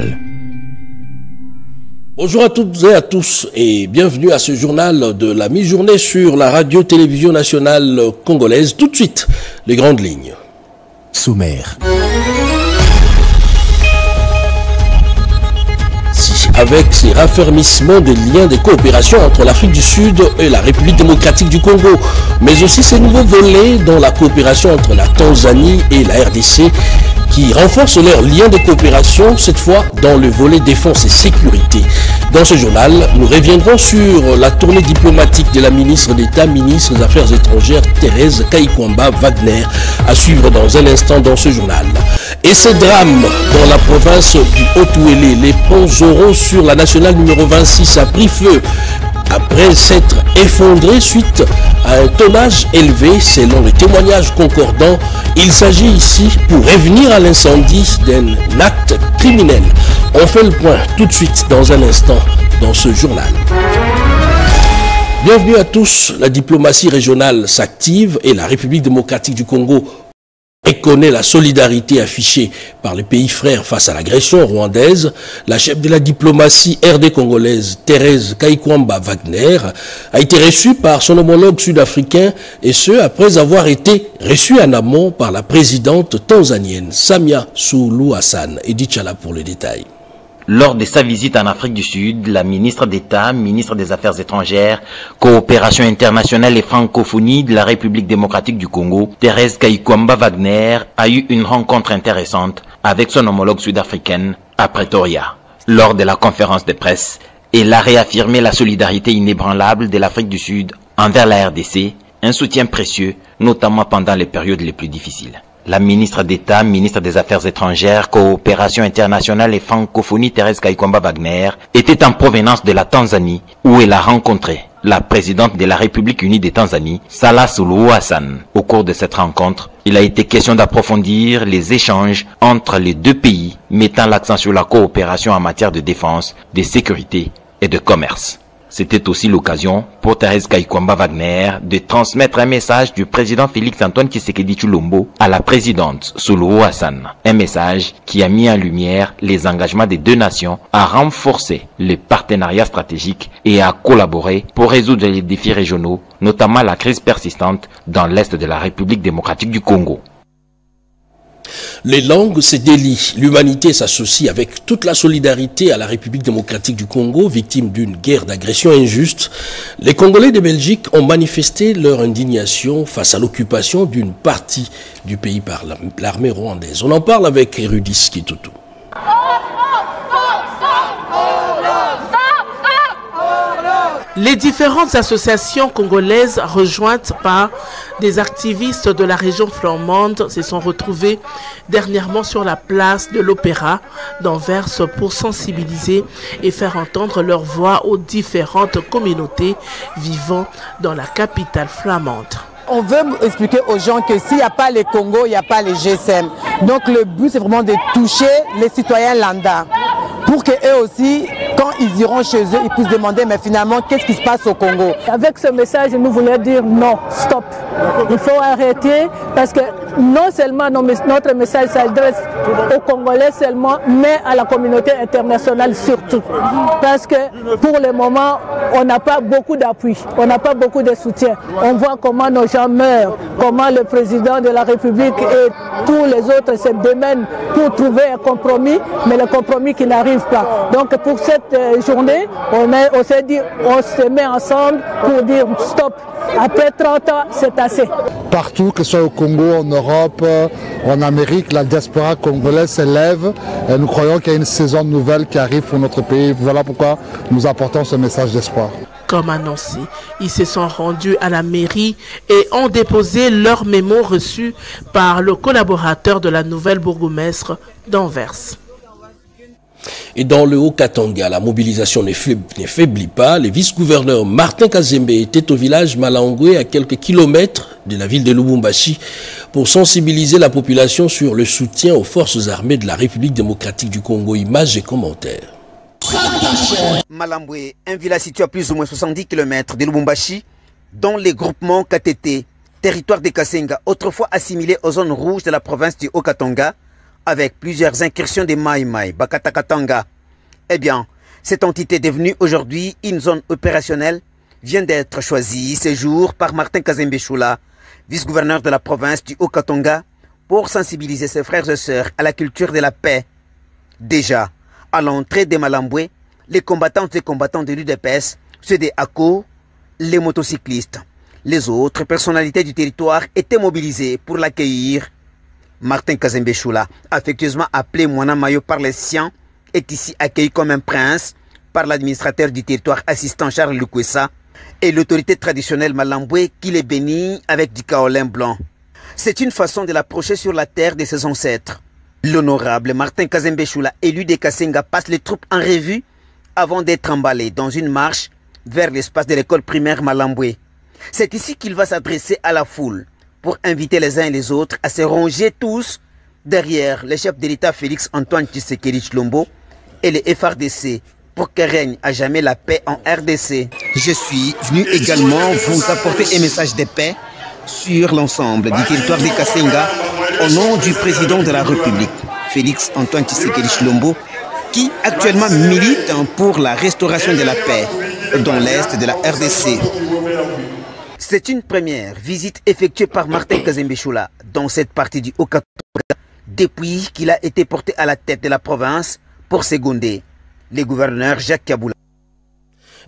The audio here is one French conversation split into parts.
journal. Bonjour à toutes et à tous et bienvenue à ce journal de la mi-journée sur la radio-télévision nationale congolaise. Tout de suite, les grandes lignes. Sommaire. Avec ces raffermissements des liens de coopération entre l'Afrique du Sud et la République démocratique du Congo, mais aussi ces nouveaux volets dans la coopération entre la Tanzanie et la RDC qui renforcent leurs liens de coopération, cette fois dans le volet défense et sécurité. Dans ce journal, nous reviendrons sur la tournée diplomatique de la ministre d'État, ministre des Affaires étrangères, Thérèse Kayikwamba Wagner, à suivre dans un instant dans ce journal. Et ce drame dans la province du Haut-Ouélé, les ponts Zoro sur la nationale numéro 26 a pris feu après s'être effondré suite à un tonnage élevé selon les témoignages concordants. Il s'agit ici, pour revenir à l'incendie, d'un acte criminel. On fait le point tout de suite dans un instant dans ce journal. Bienvenue à tous. La diplomatie régionale s'active et la République démocratique du Congo reconnaît la solidarité affichée par les pays frères face à l'agression rwandaise. La chef de la diplomatie RD congolaise, Thérèse Kayikwamba Wagner, a été reçue par son homologue sud-africain, et ce, après avoir été reçue en amont par la présidente tanzanienne, Samia Suluhu Hassan. Edith Chala pour le détail. Lors de sa visite en Afrique du Sud, la ministre d'État, ministre des Affaires étrangères, coopération internationale et francophonie de la République démocratique du Congo, Thérèse Kayikwamba Wagner, a eu une rencontre intéressante avec son homologue sud-africaine à Pretoria. Lors de la conférence de presse, elle a réaffirmé la solidarité inébranlable de l'Afrique du Sud envers la RDC, un soutien précieux, notamment pendant les périodes les plus difficiles. La ministre d'État, ministre des Affaires étrangères, coopération internationale et francophonie Thérèse Kayikwamba Wagner était en provenance de la Tanzanie où elle a rencontré la présidente de la République unie de Tanzanie, Samia Suluhu Hassan. Au cours de cette rencontre, il a été question d'approfondir les échanges entre les deux pays, mettant l'accent sur la coopération en matière de défense, de sécurité et de commerce. C'était aussi l'occasion pour Thérèse Kayikwamba Wagner de transmettre un message du président Félix-Antoine Tshisekedi Tshilombo à la présidente Suluhu Hassan. Un message qui a mis en lumière les engagements des deux nations à renforcer les partenariats stratégiques et à collaborer pour résoudre les défis régionaux, notamment la crise persistante dans l'est de la République démocratique du Congo. Les langues se délient. L'humanité s'associe avec toute la solidarité à la République démocratique du Congo, victime d'une guerre d'agression injuste. Les Congolais de Belgique ont manifesté leur indignation face à l'occupation d'une partie du pays par l'armée rwandaise. On en parle avec Erudis Kitutu. Les différentes associations congolaises rejointes par des activistes de la région flamande se sont retrouvées dernièrement sur la place de l'Opéra d'Anvers pour sensibiliser et faire entendre leur voix aux différentes communautés vivant dans la capitale flamande. On veut expliquer aux gens que s'il n'y a pas les Congo, il n'y a pas les GSM. Donc le but, c'est vraiment de toucher les citoyens lambda pour qu'eux aussi, quand ils iront chez eux, ils puissent demander mais finalement, qu'est-ce qui se passe au Congo? Avec ce message, nous voulons dire non, stop. Il faut arrêter parce que non seulement notre message s'adresse aux Congolais seulement, mais à la communauté internationale surtout. Parce que pour le moment, on n'a pas beaucoup d'appui, on n'a pas beaucoup de soutien. On voit comment nos gens meurent, comment le président de la République et tous les autres se démènent pour trouver un compromis, mais le compromis qui n'arrive pas. Donc pour cette journée, on s'est dit, on se met ensemble pour dire stop. Après 30 ans, c'est assez. Partout, que ce soit au Congo, en Europe, en Amérique, la diaspora congolaise s'élève et nous croyons qu'il y a une saison nouvelle qui arrive pour notre pays. Voilà pourquoi nous apportons ce message d'espoir. Comme annoncé, ils se sont rendus à la mairie et ont déposé leur mémo reçu par le collaborateur de la nouvelle bourgmestre d'Anvers. Et dans le Haut-Katanga, la mobilisation ne faiblit pas. Le vice-gouverneur Martin Kazembe était au village Malangwe, à quelques kilomètres de la ville de Lubumbashi, pour sensibiliser la population sur le soutien aux forces armées de la République démocratique du Congo. Images et commentaires. Malambwe, un village situé à plus ou moins 70 km de Lubumbashi, dans les groupements KTT, territoire de Kasenga, autrefois assimilé aux zones rouges de la province du Haut-Katanga, avec plusieurs incursions des Mai Mai, Bakatakatanga. Eh bien, cette entité devenue aujourd'hui une zone opérationnelle vient d'être choisie ce jour par Martin Kazembe Choula, vice-gouverneur de la province du Haut-Katanga, pour sensibiliser ses frères et sœurs à la culture de la paix. Déjà, à l'entrée des Malamboué, les combattantes et combattants de l'UDPS, ceux des ACO, les motocyclistes, les autres personnalités du territoire étaient mobilisés pour l'accueillir. Martin Kazembe Choula, affectueusement appelé Mwana Mayo par les siens, est ici accueilli comme un prince par l'administrateur du territoire assistant Charles Lukwesa et l'autorité traditionnelle Malamboué qui les bénit avec du kaolin blanc. C'est une façon de l'approcher sur la terre de ses ancêtres. L'honorable Martin Kazembe Choula, élu de Kasenga, passe les troupes en revue avant d'être emballé dans une marche vers l'espace de l'école primaire Malamboué. C'est ici qu'il va s'adresser à la foule pour inviter les uns et les autres à se ranger tous derrière le chef de l'État Félix Antoine Tshisekedi Tshilombo et les FRDC pour que règne à jamais la paix en RDC. Je suis venu également vous apporter un message de paix sur l'ensemble du territoire de Kasenga au nom du président de la République, Félix Antoine Tshisekedi Tshilombo, qui actuellement milite pour la restauration de la paix dans l'est de la RDC. C'est une première visite effectuée par Martin Kazembe Choula dans cette partie du Haut-Katanga depuis qu'il a été porté à la tête de la province pour seconder le gouverneur Jacques Kabila.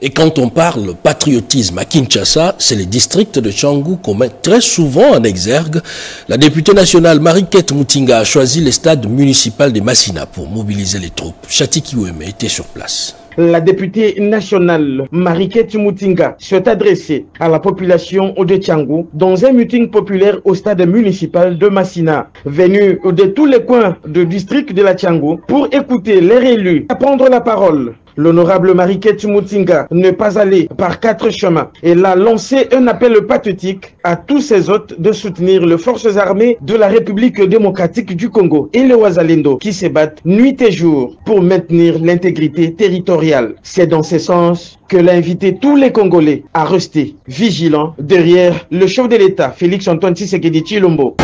Et quand on parle patriotisme à Kinshasa, c'est le district de Tchangou qu'on met très souvent en exergue. La députée nationale Mariquette Moutinga a choisi le stade municipal de Massina pour mobiliser les troupes. Chati Kiweme était sur place. La députée nationale Mariquette Moutinga s'est adressée à la population de Tchangou dans un meeting populaire au stade municipal de Massina. Venue de tous les coins du district de la Tchangou pour écouter les élus à prendre la parole. L'honorable Mariquette Moutinga n'est pas allée par 4 chemins. Elle a lancé un appel pathétique à tous ses hôtes de soutenir les forces armées de la République démocratique du Congo et les Wazalendo qui se battent nuit et jour pour maintenir l'intégrité territoriale. C'est dans ce sens qu'elle a invité tous les Congolais à rester vigilants derrière le chef de l'État, Félix Antoine Tshisekedi Tshilombo.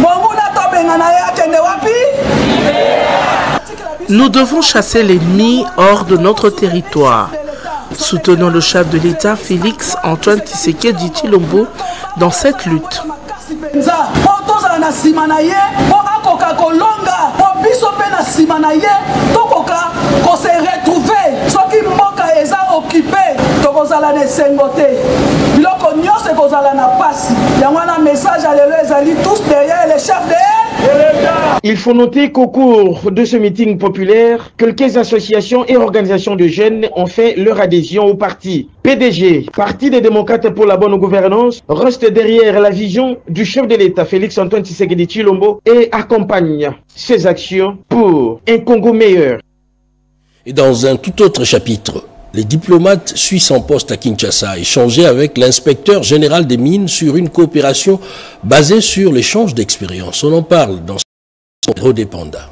Nous devons chasser l'ennemi hors de notre territoire. Soutenons le chef de l'État, Félix Antoine Tshisekedi Tshilombo, dans cette lutte. Il faut noter qu'au cours de ce meeting populaire, quelques associations et organisations de jeunes ont fait leur adhésion au parti. PDG, Parti des démocrates pour la bonne gouvernance, reste derrière la vision du chef de l'État, Félix Antoine Tshisekedi Tshilombo, et accompagne ses actions pour un Congo meilleur. Et dans un tout autre chapitre, les diplomates suisses en poste à Kinshasa échangeaient avec l'inspecteur général des mines sur une coopération basée sur l'échange d'expériences. On en parle dans son Rodépanda.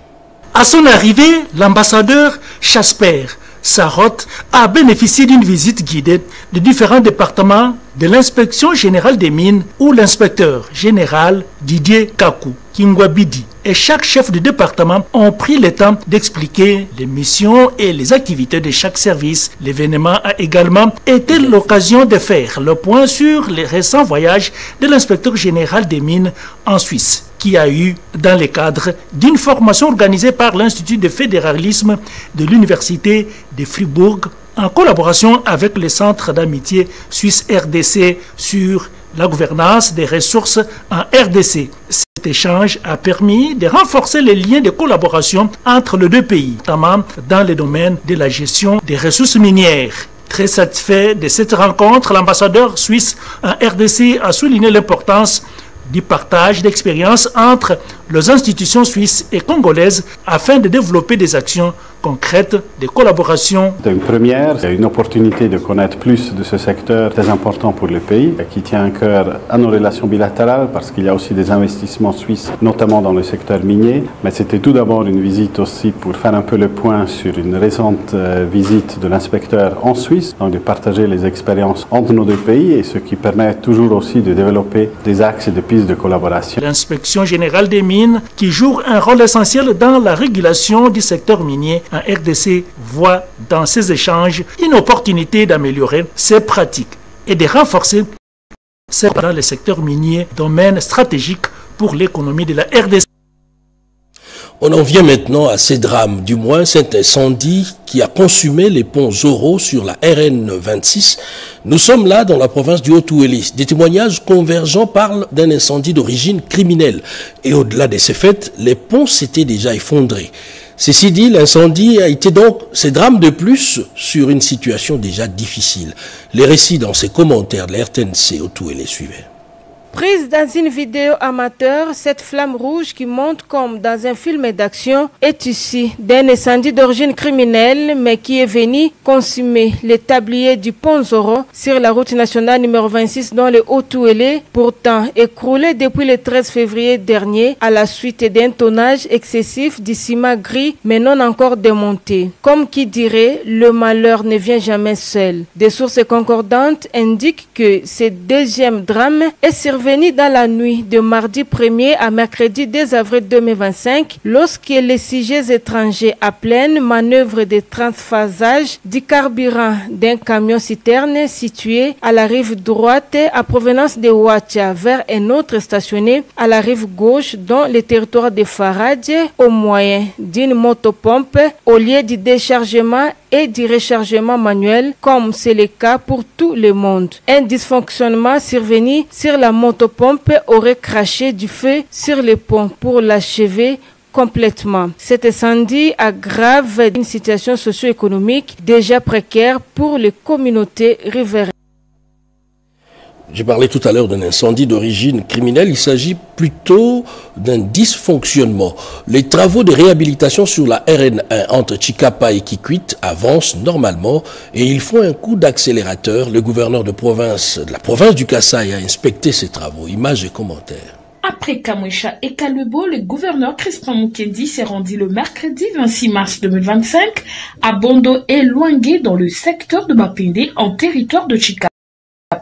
À son arrivée, l'ambassadeur Jasper Sarotte a bénéficié d'une visite guidée de différents départements de l'inspection générale des mines où l'inspecteur général Didier Kakou Kingwabidi et chaque chef de département ont pris le temps d'expliquer les missions et les activités de chaque service. L'événement a également été l'occasion de faire le point sur les récents voyages de l'inspecteur général des mines en Suisse, qui a eu dans le cadre d'une formation organisée par l'Institut de fédéralisme de l'Université de Fribourg en collaboration avec le Centre d'amitié Suisse-RDC sur la gouvernance des ressources en RDC. Cet échange a permis de renforcer les liens de collaboration entre les deux pays, notamment dans le domaine de la gestion des ressources minières. Très satisfait de cette rencontre, l'ambassadeur suisse en RDC a souligné l'importance du partage d'expériences entre les institutions suisses et congolaises afin de développer des actions concrètes de collaboration. C'est une première, une opportunité de connaître plus de ce secteur très important pour le pays, qui tient à cœur à nos relations bilatérales parce qu'il y a aussi des investissements suisses, notamment dans le secteur minier. Mais c'était tout d'abord une visite aussi pour faire un peu le point sur une récente visite de l'inspecteur en Suisse, donc de partager les expériences entre nos deux pays et ce qui permet toujours aussi de développer des axes et des pistes de collaboration. L'inspection générale des mines mines qui jouent un rôle essentiel dans la régulation du secteur minier en RDC voit dans ces échanges une opportunité d'améliorer ses pratiques et de renforcer dans le secteur minier, domaine stratégique pour l'économie de la RDC. On en vient maintenant à ces drames, du moins cet incendie qui a consumé les ponts Zoro sur la RN 26. Nous sommes là dans la province du Haut-Ouélé. Des témoignages convergents parlent d'un incendie d'origine criminelle. Et au-delà de ces faits, les ponts s'étaient déjà effondrés. Ceci dit, l'incendie a été donc ces drames de plus sur une situation déjà difficile. Les récits dans ces commentaires de la RTNC Haut-Ouélé suivaient. Prise dans une vidéo amateur, cette flamme rouge qui monte comme dans un film d'action est issue d'un incendie d'origine criminelle mais qui est venu consumer les tabliers du pont Zoro sur la route nationale numéro 26 dans le Haut-Ouélé, pourtant écroulé depuis le 13 février dernier à la suite d'un tonnage excessif du ciment gris mais non encore démonté. Comme qui dirait, le malheur ne vient jamais seul. Des sources concordantes indiquent que ce deuxième drame est survenu dans la nuit de mardi 1er à mercredi 2 avril 2025 lorsque les sujets étrangers à pleine manœuvre de transphasage du carburant d'un camion-citerne situé à la rive droite à provenance de Ouacha vers un autre stationné à la rive gauche dans le territoire de Faradje au moyen d'une motopompe au lieu du déchargement et du rechargement manuel comme c'est le cas pour tout le monde. Un dysfonctionnement survenu sur la motopompe aurait craché du feu sur le pont pour l'achever complètement. Cet incendie aggrave une situation socio-économique déjà précaire pour les communautés riveraines. J'ai parlé tout à l'heure d'un incendie d'origine criminelle. Il s'agit plutôt d'un dysfonctionnement. Les travaux de réhabilitation sur la RN1 entre Chikapa et Kikwit avancent normalement et ils font un coup d'accélérateur. Le gouverneur de la province du Kasaï a inspecté ces travaux. Images et commentaires. Après Kamwesha et Kalubo, le gouverneur Crispin Mukendi s'est rendu le mercredi 26 mars 2025 à Bondo et Luangue dans le secteur de Mapende en territoire de Chikapa,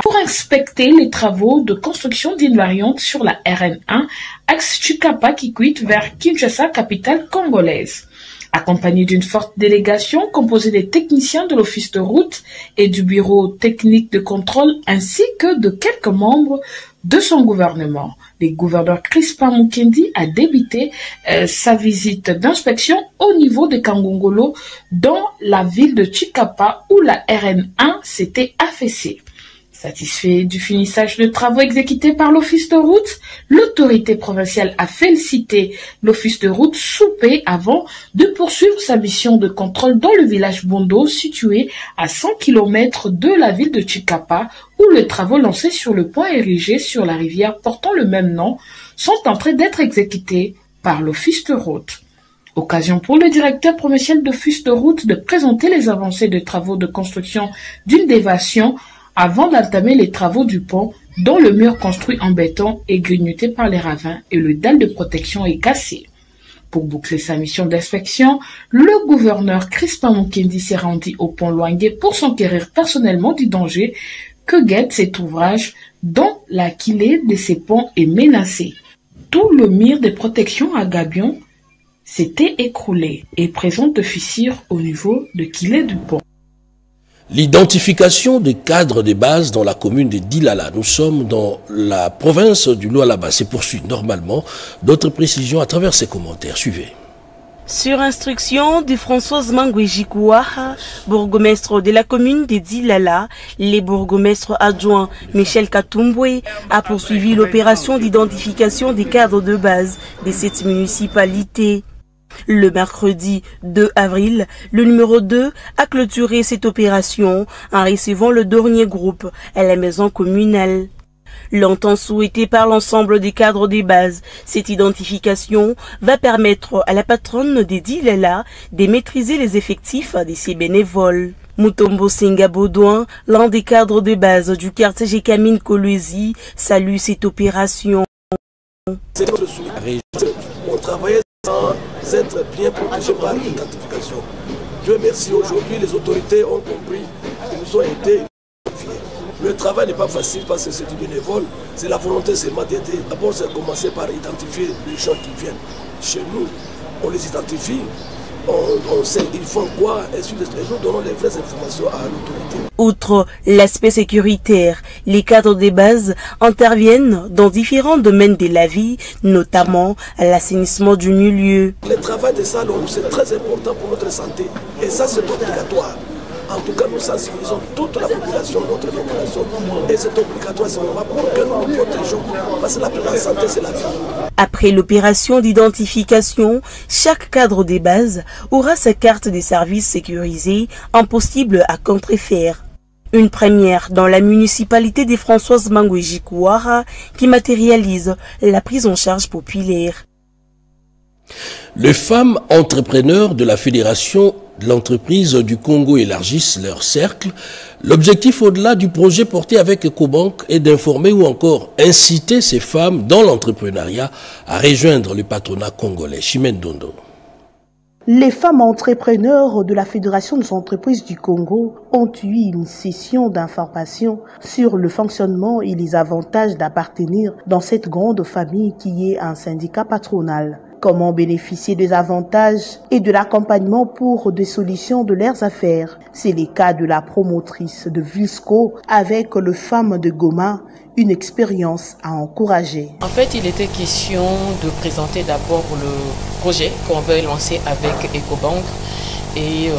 pour inspecter les travaux de construction d'une variante sur la RN1, axe Chikapa-Kikwit vers Kinshasa, capitale congolaise. Accompagné d'une forte délégation composée des techniciens de l'office de route et du bureau technique de contrôle ainsi que de quelques membres de son gouvernement. Le gouverneur Crispin Mukendi a débuté sa visite d'inspection au niveau de Kangongolo dans la ville de Chikapa où la RN1 s'était affaissée. Satisfait du finissage de travaux exécutés par l'office de route, l'autorité provinciale a félicité l'office de route Soupé avant de poursuivre sa mission de contrôle dans le village Bondo situé à 100 km de la ville de Chikapa où les travaux lancés sur le pont érigé sur la rivière portant le même nom sont en train d'être exécutés par l'office de route. Occasion pour le directeur provincial d'office de route de présenter les avancées de travaux de construction d'une déviation avant d'entamer les travaux du pont dont le mur construit en béton est grignoté par les ravins et le dalle de protection est cassé. Pour boucler sa mission d'inspection, le gouverneur Crispin Mukendi s'est rendu au pont Luangue pour s'enquérir personnellement du danger que guette cet ouvrage dont la quillée de ces ponts est menacée. Tout le mur de protection à gabion s'était écroulé et présente de fissures au niveau de quillée du pont. L'identification des cadres de base dans la commune de Dilala. Nous sommes dans la province du Lualaba. Se poursuit normalement. D'autres précisions à travers ces commentaires. Suivez. Sur instruction de Françoise Mangwejikouaha, bourgmestre de la commune de Dilala, les bourgmestres adjoints Michel Katumbwe a poursuivi l'opération d'identification des cadres de base de cette municipalité. Le mercredi 2 avril, le numéro 2 a clôturé cette opération en recevant le dernier groupe à la maison communale. Longtemps souhaité par l'ensemble des cadres des bases, cette identification va permettre à la patronne de Dilala de maîtriser les effectifs de ses bénévoles. Mutombo Senga Baudouin, l'un des cadres de base du quartier Jekamine Kolwezi, salue cette opération. On travaillait sans être bien protégé par l'identification. Dieu merci, aujourd'hui les autorités ont compris et nous ont aidés. Le travail n'est pas facile parce que c'est du bénévole. C'est la volonté seulement d'aider. D'abord, c'est commencer par identifier les gens qui viennent chez nous. On les identifie, on sait ils font quoi, et nous donnons les vraies informations à l'autorité. Outre l'aspect sécuritaire, les cadres des bases interviennent dans différents domaines de la vie, notamment l'assainissement du milieu. Le travail des salons, c'est très important pour notre santé, et ça c'est obligatoire. En tout cas, nous sensibilisons toute la population, notre population, et c'est obligatoire, c'est normal pour que nous nous protégeons, parce que la santé c'est la vie. Après l'opération d'identification, chaque cadre des bases aura sa carte des services sécurisés, impossible à contrefaire. Une première dans la municipalité des Françoise Mangwejikouara qui matérialise la prise en charge populaire. Les femmes entrepreneurs de la Fédération de l'entreprise du Congo élargissent leur cercle. L'objectif au-delà du projet porté avec Ecobank est d'informer ou encore inciter ces femmes dans l'entrepreneuriat à rejoindre le patronat congolais. Chimène Dondo. Les femmes entrepreneurs de la Fédération des entreprises du Congo ont eu une session d'information sur le fonctionnement et les avantages d'appartenir dans cette grande famille qui est un syndicat patronal. Comment bénéficier des avantages et de l'accompagnement pour des solutions de leurs affaires. C'est le cas de la promotrice de Vilsco avec le Femmes de Goma, une expérience à encourager. En fait, il était question de présenter d'abord le projet qu'on veut lancer avec Ecobank et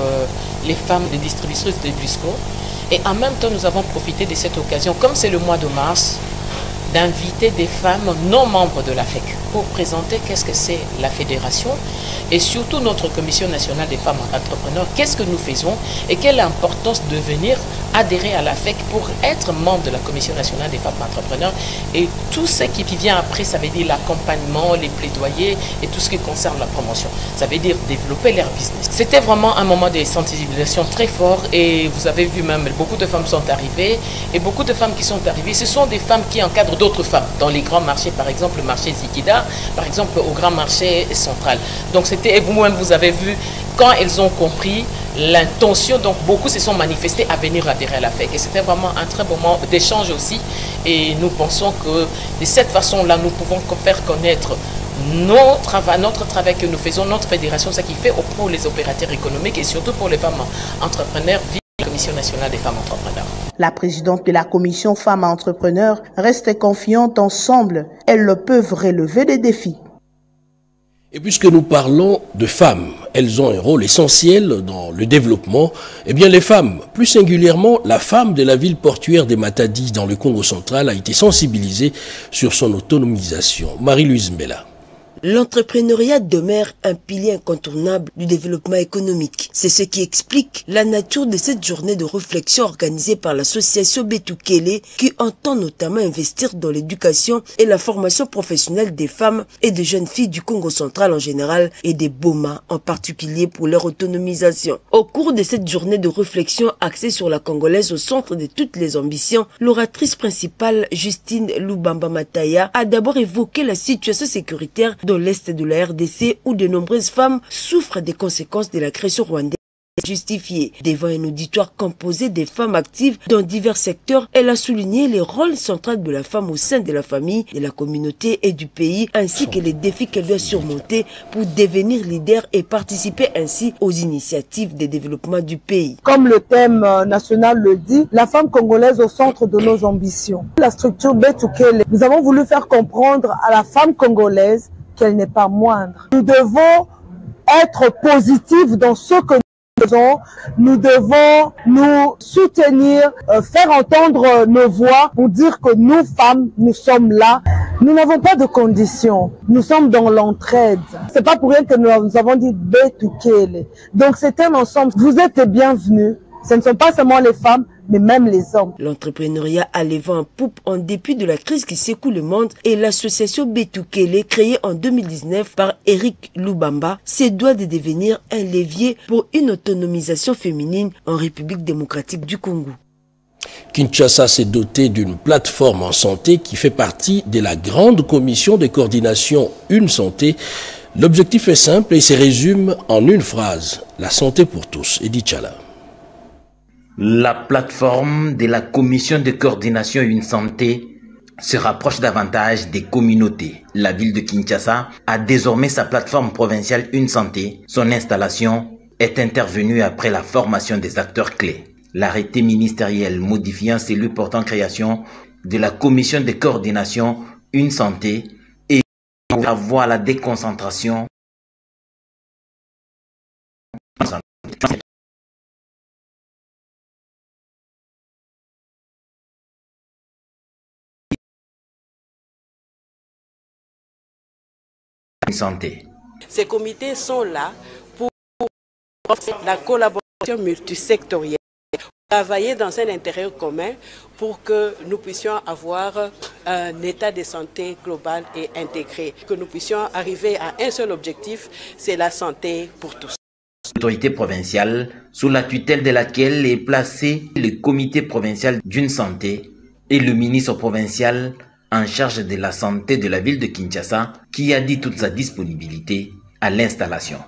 les femmes des distributrices de Vilsco. Et en même temps, nous avons profité de cette occasion, comme c'est le mois de mars, d'inviter des femmes non membres de la FEC pour présenter qu'est-ce que c'est la fédération et surtout notre commission nationale des femmes entrepreneurs, qu'est-ce que nous faisons et quelle importance de venir adhérer à la FEC pour être membre de la commission nationale des femmes entrepreneurs et tout ce qui vient après, ça veut dire l'accompagnement, les plaidoyers et tout ce qui concerne la promotion. Ça veut dire développer leur business. C'était vraiment un moment de sensibilisation très fort et vous avez vu même beaucoup de femmes sont arrivées et beaucoup de femmes qui sont arrivées, ce sont des femmes qui encadrent d'autres femmes dans les grands marchés, par exemple le marché Zikida, par exemple au grand marché central. Donc c'était, et vous-même vous avez vu, quand elles ont compris l'intention, donc beaucoup se sont manifestés à venir adhérer à la FEC. Et c'était vraiment un très bon moment d'échange aussi. Et nous pensons que de cette façon-là, nous pouvons faire connaître notre travail que nous faisons, notre fédération, ce qui fait pour les opérateurs économiques et surtout pour les femmes entrepreneurs via la Commission nationale des femmes entrepreneurs. La présidente de la commission femmes entrepreneurs reste confiante. Ensemble, elles peuvent relever des défis. Et puisque nous parlons de femmes, elles ont un rôle essentiel dans le développement. Eh bien, les femmes, plus singulièrement la femme de la ville portuaire des Matadi dans le Congo central a été sensibilisée sur son autonomisation. Marie-Louise Mbela. L'entrepreneuriat demeure un pilier incontournable du développement économique. C'est ce qui explique la nature de cette journée de réflexion organisée par l'association Betukele qui entend notamment investir dans l'éducation et la formation professionnelle des femmes et des jeunes filles du Congo central en général et des Boma en particulier pour leur autonomisation. Au cours de cette journée de réflexion axée sur la Congolaise au centre de toutes les ambitions, l'oratrice principale Justine Lubamba Mataya a d'abord évoqué la situation sécuritaire dans l'est de la RDC où de nombreuses femmes souffrent des conséquences de l'agression rwandaise justifiée. Devant un auditoire composé des femmes actives dans divers secteurs, elle a souligné les rôles centraux de la femme au sein de la famille, de la communauté et du pays, ainsi que les défis qu'elle doit surmonter pour devenir leader et participer ainsi aux initiatives de développement du pays. Comme le thème national le dit, la femme congolaise au centre de nos ambitions. La structure Betukele, nous avons voulu faire comprendre à la femme congolaise qu'elle n'est pas moindre. Nous devons être positifs dans ce que nous faisons. Nous devons nous soutenir, faire entendre nos voix pour dire que nous, femmes, nous sommes là. Nous n'avons pas de conditions. Nous sommes dans l'entraide. C'est pas pour rien que nous avons dit Betukele. Donc c'est un ensemble. Vous êtes les bienvenus. Ce ne sont pas seulement les femmes, mais même les hommes. L'entrepreneuriat a le vent en poupe en dépit de la crise qui secoue le monde et l'association Betukele, créée en 2019 par Eric Lubamba, se doit de devenir un levier pour une autonomisation féminine en République démocratique du Congo. Kinshasa s'est doté d'une plateforme en santé qui fait partie de la grande commission de coordination Une Santé. L'objectif est simple et se résume en une phrase, la santé pour tous. Edith Chala. La plateforme de la commission de coordination Une Santé se rapproche davantage des communautés. La ville de Kinshasa a désormais sa plateforme provinciale Une Santé. Son installation est intervenue après la formation des acteurs clés. L'arrêté ministériel modifiant celui portant création de la commission de coordination Une Santé et la voie à la déconcentration santé. Ces comités sont là pour la collaboration multisectorielle, travailler dans un intérêt commun pour que nous puissions avoir un état de santé global et intégré, que nous puissions arriver à un seul objectif, c'est la santé pour tous. L'autorité provinciale, sous la tutelle de laquelle est placé le comité provincial d'une santé et le ministre provincial en charge de la santé de la ville de Kinshasa, qui a dit toute sa disponibilité à l'installation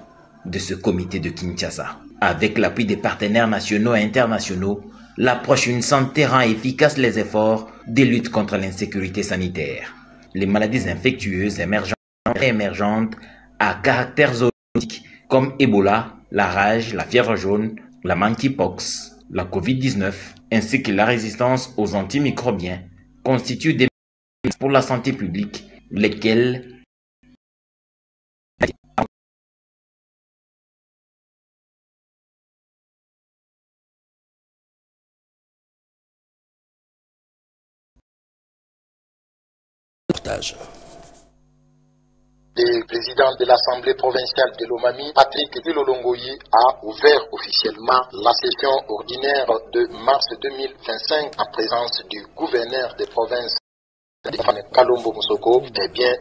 de ce comité de Kinshasa. Avec l'appui des partenaires nationaux et internationaux, l'approche Une Santé rend efficace les efforts de lutte contre l'insécurité sanitaire. Les maladies infectieuses émergentes et émergentes à caractère zoonotique comme Ebola, la rage, la fièvre jaune, la monkeypox, la Covid-19, ainsi que la résistance aux antimicrobiens, constituent des menaces pour la santé publique, lesquelles Le président de l'Assemblée provinciale de Lomami, Patrick Kilolongoyi, a ouvert officiellement la session ordinaire de mars 2025 en présence du gouverneur des provinces Kalombo Moussoko et bien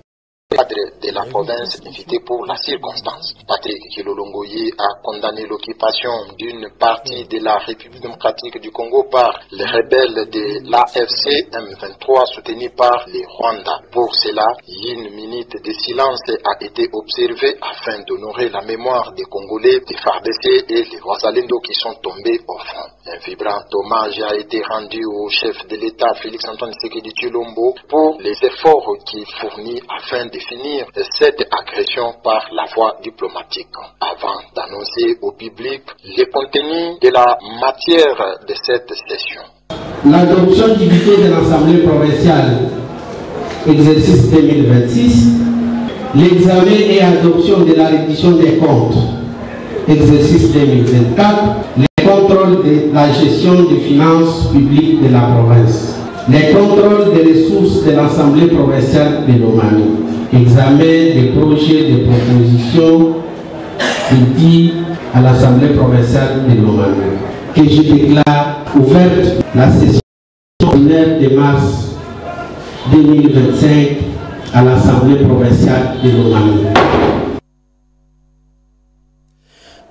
cadre de la province invité pour la circonstance. Patrick Kilolongoyi a condamné l'occupation d'une partie de la République démocratique du Congo par les rebelles de l'AFC M23 soutenus par les Rwandais. Pour cela, une minute de silence a été observée afin d'honorer la mémoire des Congolais, des FARDC et les Wazalendo qui sont tombés au front. Un vibrant hommage a été rendu au chef de l'État Félix-Antoine Tshisekedi Tshilombo pour les efforts qu'il fournit afin de finir cette agression par la voie diplomatique. Avant d'annoncer au public les contenus de la matière de cette session. L'adoption du budget de l'Assemblée provinciale, exercice 2026, l'examen et adoption de la reddition des comptes, exercice 2024, les contrôles de la gestion des finances publiques de la province, les contrôles des ressources de l'Assemblée provinciale de Lomami, examen des projets de propositions dédiés à l'Assemblée provinciale de Lomami. Que je déclare ouverte la session ordinaire de mars 2025 à l'Assemblée provinciale de Lomami.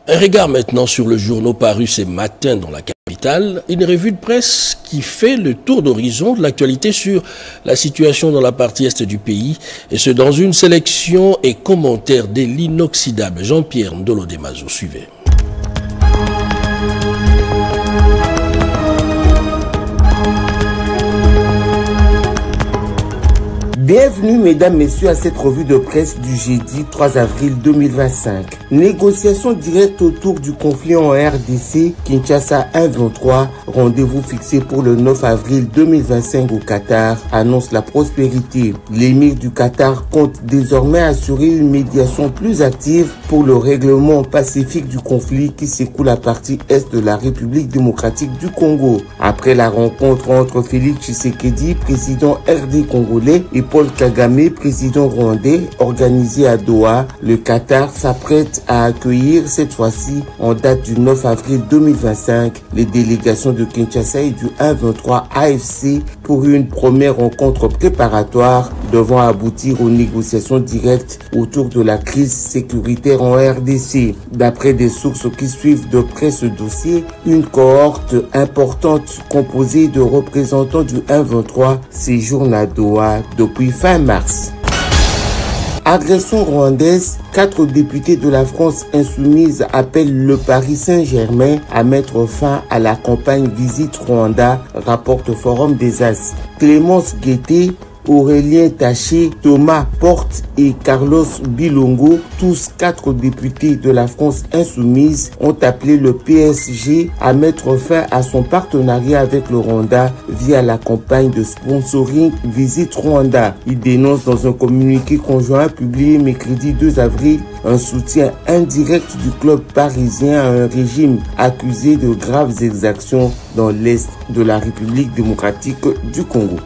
Un regard maintenant sur le journal paru ce matin dans la capitale, une revue de presse qui fait le tour d'horizon de l'actualité sur la situation dans la partie est du pays, et ce dans une sélection et commentaire de l'inoxydable Jean-Pierre Ndolo Demazo. Suivez. Bienvenue mesdames, messieurs à cette revue de presse du jeudi 3 avril 2025. Négociations directes autour du conflit en RDC, Kinshasa 1-23, rendez-vous fixé pour le 9 avril 2025 au Qatar, annonce la prospérité. L'émir du Qatar compte désormais assurer une médiation plus active pour le règlement pacifique du conflit qui s'écoule à partie est de la République démocratique du Congo. Après la rencontre entre Félix Tshisekedi, président RD congolais, et Paul Kagame, président rwandais, organisé à Doha, le Qatar s'apprête à accueillir cette fois-ci, en date du 9 avril 2025, les délégations de Kinshasa et du 1-23 AFC pour une première rencontre préparatoire devant aboutir aux négociations directes autour de la crise sécuritaire en RDC. D'après des sources qui suivent de près ce dossier, une cohorte importante composée de représentants du 1-23 séjourne à Doha depuis fin mars. Agression rwandaise, 4 députés de la France insoumise appellent le Paris Saint-Germain à mettre fin à la campagne Visite Rwanda, rapporte Forum des As. Clémence Guettet, Aurélien Taché, Thomas Porte et Carlos Bilongo, tous 4 députés de la France insoumise, ont appelé le PSG à mettre fin à son partenariat avec le Rwanda via la campagne de sponsoring Visite Rwanda. Ils dénoncent dans un communiqué conjoint publié mercredi 2 avril un soutien indirect du club parisien à un régime accusé de graves exactions dans l'est de la République démocratique du Congo.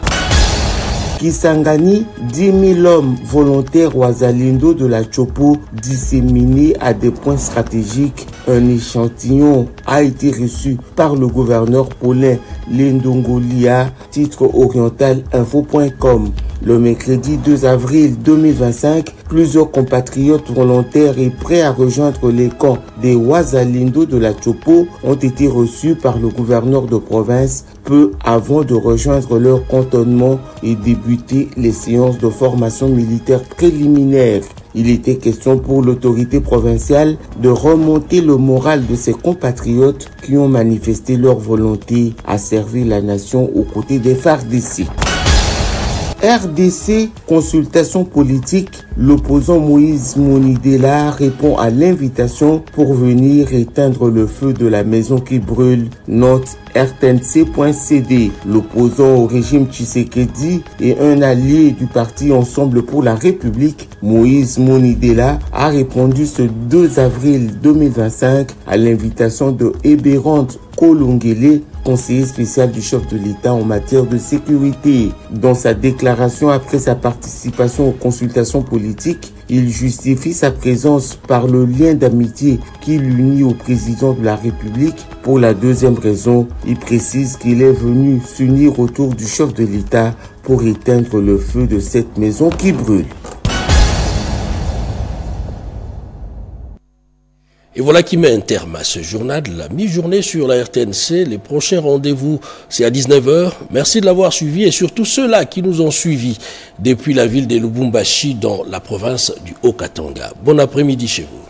Kisangani, 10 000 hommes volontaires Wazalendo de la Chopo disséminés à des points stratégiques. Un échantillon a été reçu par le gouverneur Paulin Lendongolia, titre orientalinfo.com. Le mercredi 2 avril 2025, plusieurs compatriotes volontaires et prêts à rejoindre les camps des Wazalendo de la Chopo ont été reçus par le gouverneur de province peu avant de rejoindre leur cantonnement et débuter les séances de formation militaire préliminaire. Il était question pour l'autorité provinciale de remonter le moral de ses compatriotes qui ont manifesté leur volonté à servir la nation aux côtés des FARDC. RDC, consultation politique, l'opposant Moïse Monidela répond à l'invitation pour venir éteindre le feu de la maison qui brûle. Note rtnc.cd. L'opposant au régime Tshisekedi et un allié du parti Ensemble pour la République, Moïse Monidela, a répondu ce 2 avril 2025 à l'invitation de Eberante Kolongele, conseiller spécial du chef de l'État en matière de sécurité. Dans sa déclaration après sa participation aux consultations politiques, il justifie sa présence par le lien d'amitié qui l'unit au président de la République. Pour la deuxième raison, il précise qu'il est venu s'unir autour du chef de l'État pour éteindre le feu de cette maison qui brûle. Et voilà qui met un terme à ce journal de la mi-journée sur la RTNC. Les prochains rendez-vous, c'est à 19h. Merci de l'avoir suivi et surtout ceux-là qui nous ont suivis depuis la ville de Lubumbashi dans la province du Haut-Katanga. Bon après-midi chez vous.